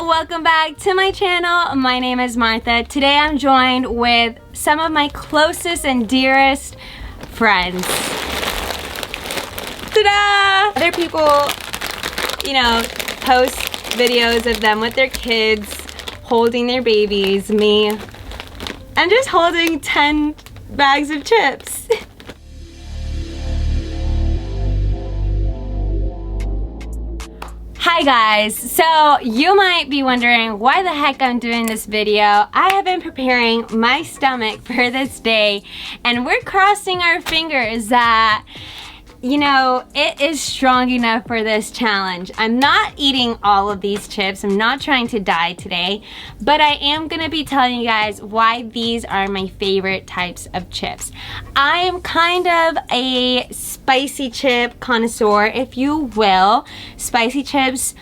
welcome back to my channel. My name is Martha. Today I'm joined with some of my closest and dearest friends. Ta-da! Other people, you know, post videos of them with their kids, holding their babies. Me, I'm just holding 10 bags of chips. Hi guys, so you might be wondering why the heck I'm doing this video. I have been preparing my stomach for this day and we're crossing our fingers that, you know, it is strong enough for this challenge. I'm not eating all of these chips. I'm not trying to die today, but I am gonna be telling you guys why these are my favorite types of chips. I am kind of a spicy chip connoisseur, if you will. Spicy chips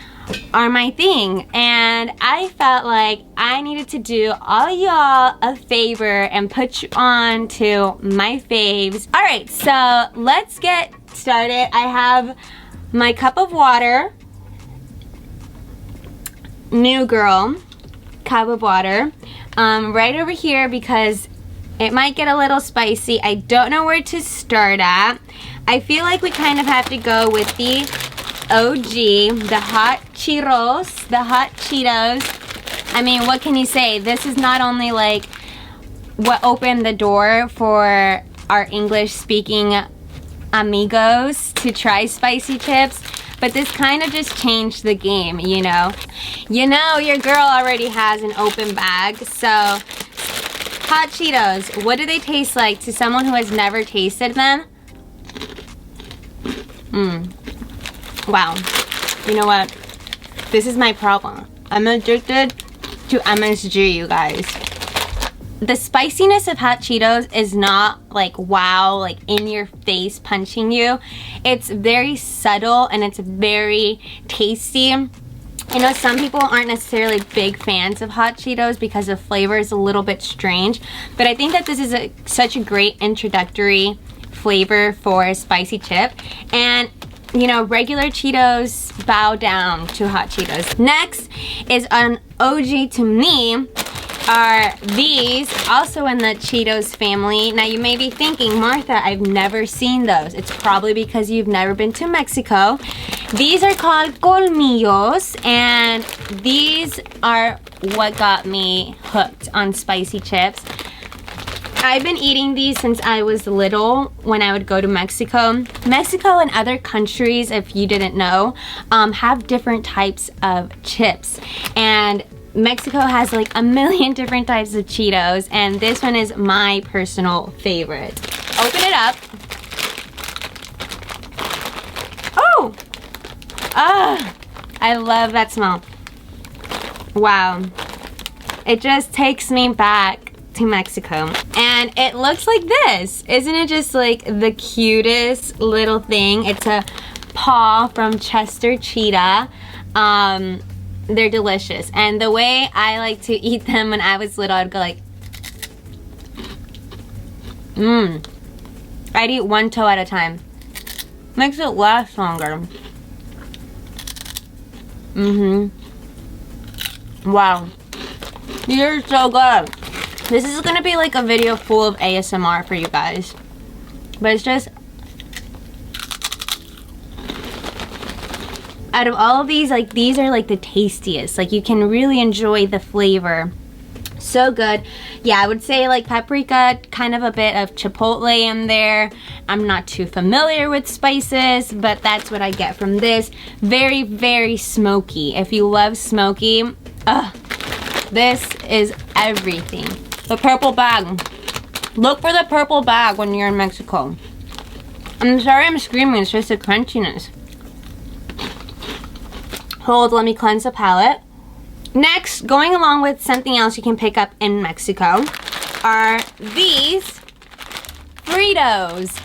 are my thing, and I felt like I needed to do all y'all a favor and put you on to my faves. All right, so let's get started. I have my cup of water, new girl cup of water, right over here because it might get a little spicy. I don't know where to start at. I feel like we kind of have to go with the OG, the hot Cheetos, the hot Cheetos. I mean, what can you say? This is not only like what opened the door for our English speaking amigos to try spicy chips, but this kind of just changed the game, you know? You know your girl already has an open bag, so hot Cheetos, what do they taste like to someone who has never tasted them? Wow, you know what? This is my problem. I'm addicted to MSG, you guys. The spiciness of hot Cheetos is not like wow, like in your face punching you. It's very subtle and it's very tasty. I know some people aren't necessarily big fans of hot Cheetos because the flavor is a little bit strange, but I think that this is such a great introductory flavor for a spicy chip. And you know, regular Cheetos bow down to hot Cheetos. Next is an OG to me are these, also in the Cheetos family. Now you may be thinking, Martha, I've never seen those. It's probably because you've never been to Mexico. These are called Cormios, and these are what got me hooked on spicy chips. I've been eating these since I was little when I would go to Mexico. Mexico and other countries, if you didn't know, have different types of chips. And Mexico has like a million different types of Cheetos, and this one is my personal favorite. Open it up. Oh! Ah! I love that smell. Wow. It just takes me back to Mexico. And it looks like this. Isn't it just like the cutest little thing? It's a paw from Chester Cheetah. They're delicious. And the way I like to eat them when I was little, I'd go like, I'd eat one toe at a time. Makes it last longer. Wow. You're so good. This is gonna be like a video full of ASMR for you guys. But it's just, out of all of these, like these are like the tastiest. Like you can really enjoy the flavor. So good. Yeah, I would say like paprika, kind of a bit of chipotle in there. I'm not too familiar with spices, but that's what I get from this. Very, very smoky. If you love smoky, this is everything. The purple bag. Look for the purple bag when you're in Mexico. I'm sorry I'm screaming, it's just the crunchiness. Hold, let me cleanse the palate. Next, going along with something else you can pick up in Mexico are these Fritos.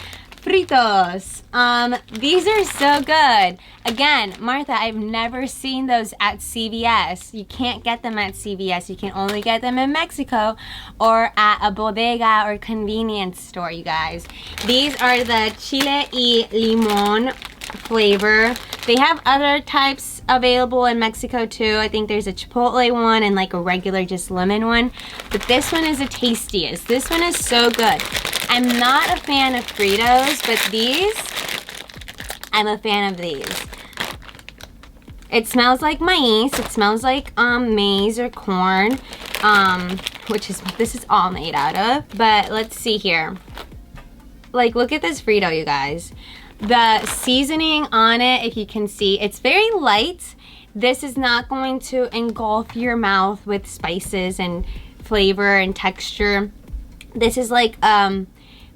These are so good. Again, Martha, I've never seen those at CVS. You can't get them at CVS. You can only get them in Mexico or at a bodega or convenience store, you guys. These are the chile y limon flavor. They have other types available in Mexico too. I think there's a chipotle one and like a regular just lemon one. But this one is the tastiest. This one is so good. I'm not a fan of Fritos, but these, I'm a fan of these. It smells like maize. It smells like maize or corn, which is what this is all made out of. But let's see here. Like, look at this Frito, you guys. The seasoning on it, if you can see, it's very light. This is not going to engulf your mouth with spices and flavor and texture. This is like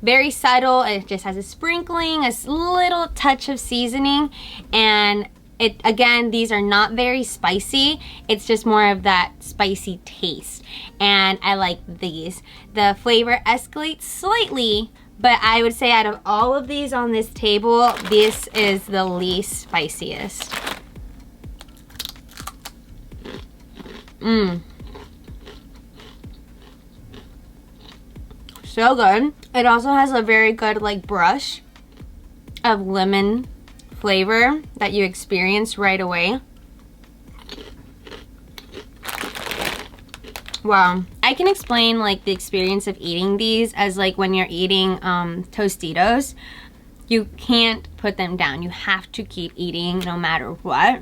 very subtle. It just has a sprinkling, a little touch of seasoning, and it, again, these are not very spicy. It's just more of that spicy taste, and I like these. The flavor escalates slightly, but I would say out of all of these on this table, this is the least spiciest. So good. It also has a very good like brush of lemon flavor that you experience right away. Wow. I can explain like the experience of eating these as like when you're eating Tostitos. You can't put them down. You have to keep eating no matter what.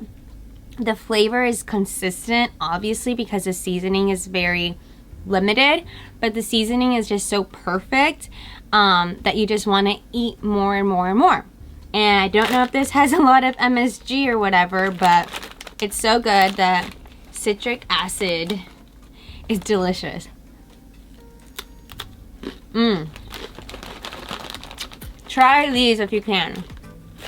The flavor is consistent, obviously, because the seasoning is very limited, but the seasoning is just so perfect that you just want to eat more and more and more. And I don't know if this has a lot of MSG or whatever, but it's so good. The citric acid is delicious. Try these if you can.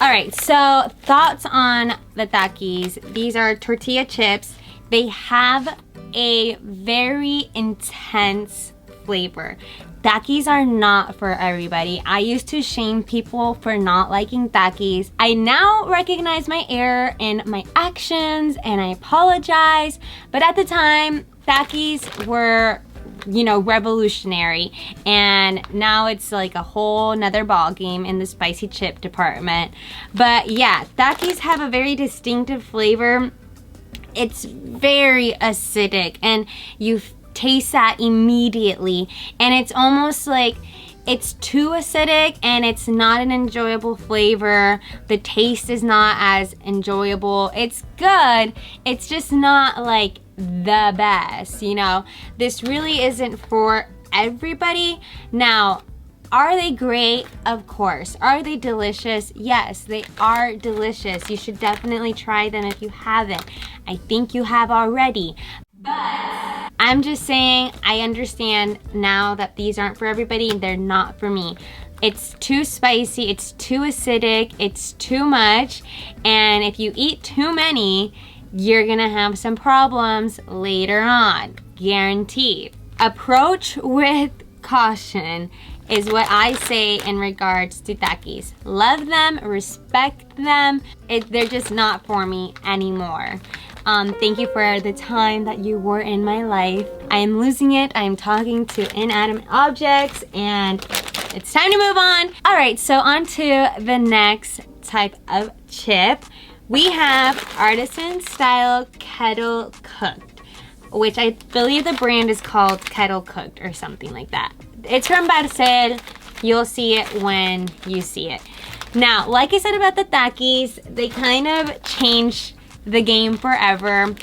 All right, so thoughts on the Takis. These are tortilla chips. They have a very intense flavor. Takis are not for everybody. I used to shame people for not liking Takis. I now recognize my error in my actions and I apologize. But at the time, Takis were, you know, revolutionary, and now it's like a whole nother ball game in the spicy chip department. But yeah, Takis have a very distinctive flavor. It's very acidic and you taste that immediately, and it's almost like it's too acidic and it's not an enjoyable flavor. The taste is not as enjoyable. It's good, it's just not like the best, you know. This really isn't for everybody. Now, are they great? Of course. Are they delicious? Yes, they are delicious. You should definitely try them if you haven't. I think you have already. But I'm just saying, I understand now that these aren't for everybody. They're not for me. It's too spicy, it's too acidic, it's too much, and if you eat too many, you're gonna have some problems later on, guaranteed. Approach with caution is what I say in regards to Takis. Love them, respect them. They're just not for me anymore. Thank you for the time that you were in my life. I am losing it. I am talking to inanimate objects, and it's time to move on. All right, so on to the next type of chip. We have artisan style Kettle Cooked, which I believe the brand is called Kettle Cooked or something like that. It's from Barcel. You'll see it when you see it. Now, like I said about the Takis, they kind of changed the game forever.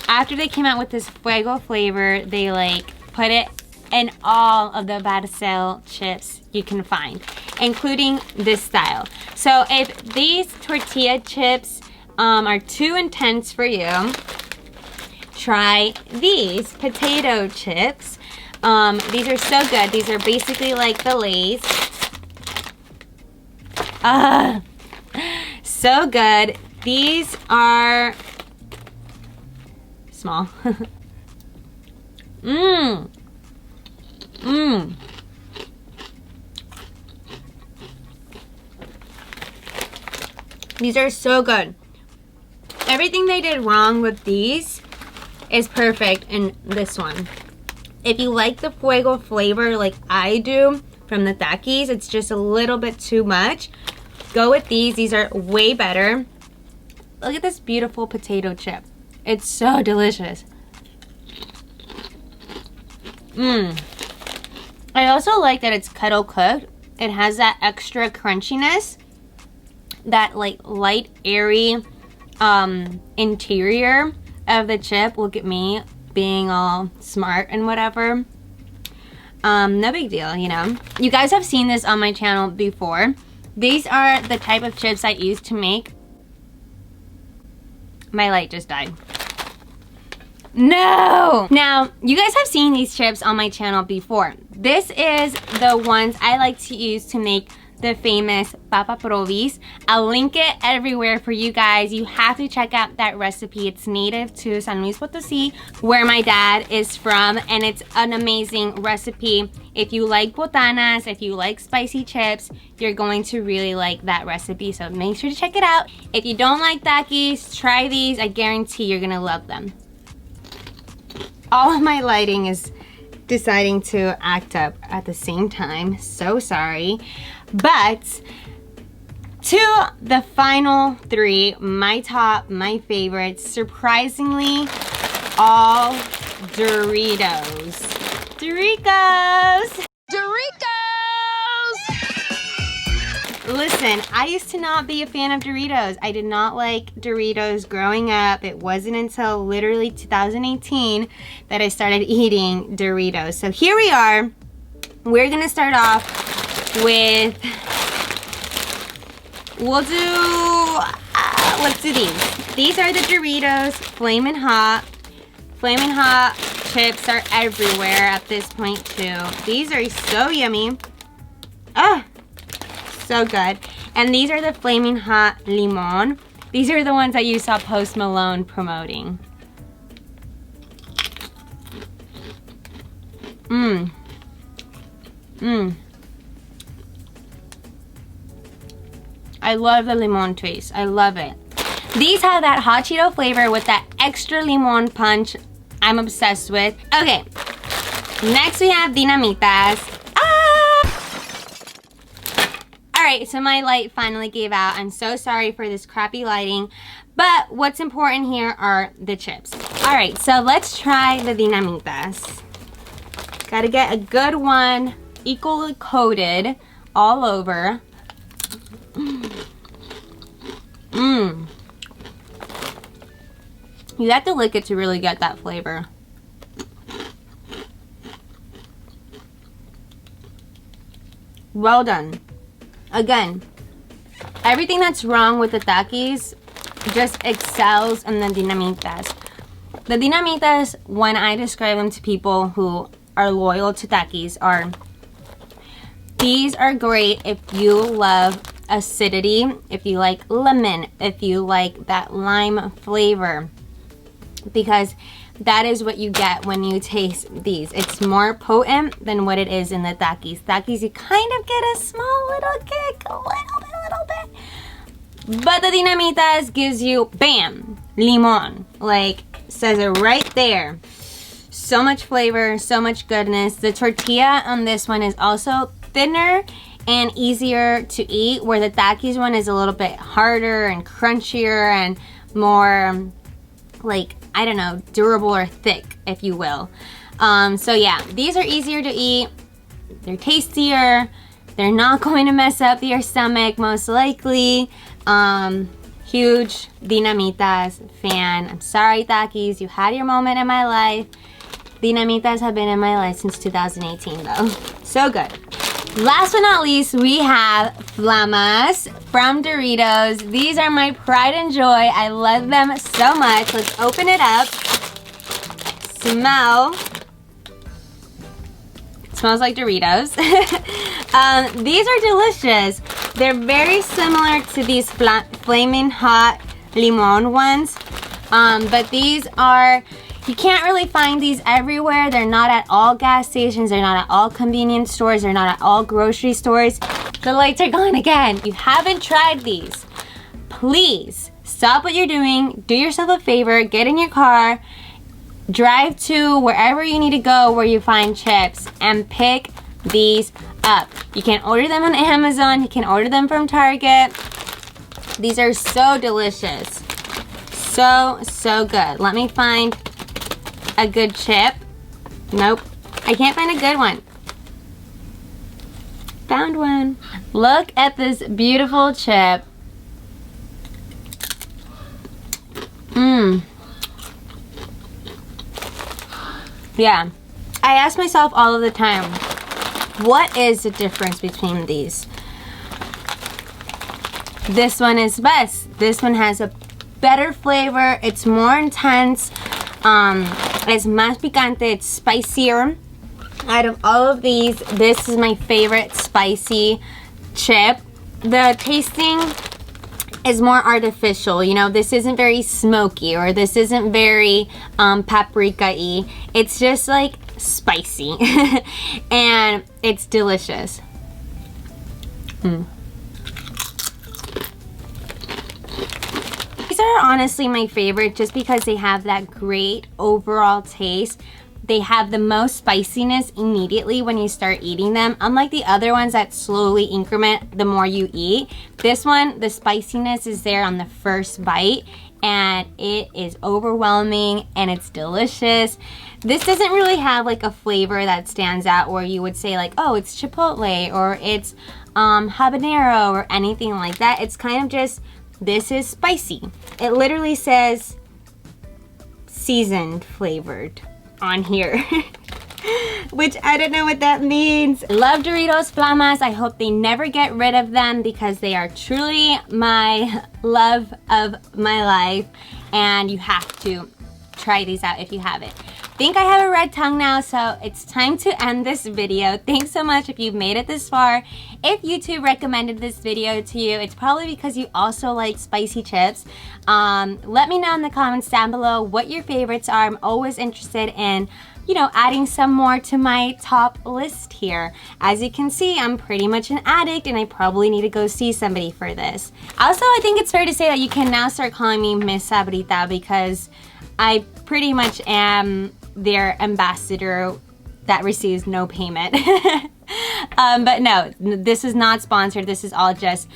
After they came out with this fuego flavor, they like put it in all of the Barcel chips you can find, including this style. So if these tortilla chips are too intense for you, try these potato chips. These are so good. These are basically like the Lay's. So good. These are small. These are so good. Everything they did wrong with these is perfect in this one. If you like the fuego flavor like I do from the Takis, it's just a little bit too much, go with these. These are way better. Look at this beautiful potato chip. It's so delicious. I also like that it's kettle cooked. It has that extra crunchiness. That like light, airy interior of the chip. Look at me being all smart and whatever. No big deal, you know. You guys have seen this on my channel before. These are the type of chips I use to make. My light just died. No! Now, you guys have seen these chips on my channel before. This is the ones I like to use to make the famous Papa Probis. I'll link it everywhere for you guys. You have to check out that recipe. It's native to San Luis Potosí, where my dad is from, and it's an amazing recipe. If you like botanas, if you like spicy chips, you're going to really like that recipe, so make sure to check it out. If you don't like Takis, try these. I guarantee you're gonna love them. All of my lighting is deciding to act up at the same time. So sorry. But to the final three, my top, my favorites, surprisingly, all Doritos. Doritos! Listen, I used to not be a fan of Doritos. I did not like Doritos growing up. It wasn't until literally 2018 that I started eating Doritos. So here we are. We're gonna start off with, let's do these. These are the Doritos Flamin' Hot. Flamin' Hot chips are everywhere at this point too. These are so yummy. Ah, so good. And these are the Flamin' Hot Limon. These are the ones that you saw Post Malone promoting. I love the limon taste. I love it. These have that hot Cheeto flavor with that extra limon punch I'm obsessed with. Okay, next we have Dinamitas. Alright, so my light finally gave out. I'm so sorry for this crappy lighting, but what's important here are the chips. Alright, so let's try the Dinamitas. Gotta get a good one, equally coated all over. You have to lick it to really get that flavor. Well done. Again, everything that's wrong with the Takis just excels in the Dinamitas. The Dinamitas, when I describe them to people who are loyal to Takis, these are great if you love acidity, if you like lemon, if you like that lime flavor, because that is what you get when you taste these. It's more potent than what it is in the Takis. Takis, you kind of get a small little kick, a little bit. But the Dinamitas gives you, bam, limon. Like, says it right there. So much flavor, so much goodness. The tortilla on this one is also thinner and easier to eat, where the Takis one is a little bit harder and crunchier and more, like, I don't know, durable or thick, if you will. So yeah, these are easier to eat. They're tastier. They're not going to mess up your stomach, most likely. Huge Dinamitas fan. I'm sorry, Takis, you had your moment in my life. Dinamitas have been in my life since 2018 though. So good. Last but not least, we have Flamas from Doritos. These are my pride and joy. I love them so much. Let's open it up. Smell. It smells like Doritos. These are delicious. They're very similar to these Flamin' Hot Limon ones. But these are, you can't really find these everywhere. They're not at all gas stations. They're not at all convenience stores. They're not at all grocery stores. The lights are gone again. If you haven't tried these, please stop what you're doing. Do yourself a favor. Get in your car. Drive to wherever you need to go where you find chips and pick these up. You can order them on Amazon. You can order them from Target. These are so delicious. So good. Let me find a good chip. Nope, I can't find a good one. Found one. Look at this beautiful chip. Yeah, I ask myself all of the time, what is the difference between these? This one is best. This one has a better flavor. It's more intense. It's más picante. It's spicier. Out of all of these, this is my favorite spicy chip. The tasting is more artificial. You know, this isn't very smoky, or this isn't very paprika-y. It's just like spicy and it's delicious. These are honestly my favorite just because they have that great overall taste. They have the most spiciness immediately when you start eating them. Unlike the other ones that slowly increment the more you eat, this one, the spiciness is there on the first bite, and it is overwhelming and it's delicious. This doesn't really have like a flavor that stands out where you would say like, oh, it's chipotle or it's habanero or anything like that. It's kind of just, this is spicy. It literally says seasoned flavored on here, which I don't know what that means. Love Doritosflamas. I hope they never get rid of them because they are truly my love of my life, and you have to try these out if you haven't. I think I have a red tongue now, so it's time to end this video. Thanks so much if you've made it this far. If YouTube recommended this video to you, it's probably because you also like spicy chips. Let me know in the comments down below what your favorites are. I'm always interested in, you know, adding some more to my top list here. As you can see, I'm pretty much an addict and I probably need to go see somebody for this. Also, I think it's fair to say that you can now start calling me Miss Sabrita because I pretty much am their ambassador that receives no payment. But no, this is not sponsored. This is all just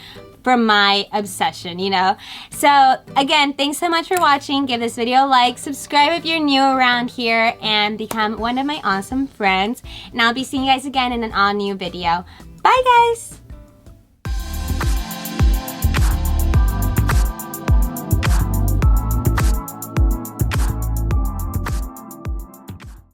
from my obsession, you know? So again, thanks so much for watching. Give this video a like, subscribe if you're new around here, and become one of my awesome friends. And I'll be seeing you guys again in an all new video. Bye guys!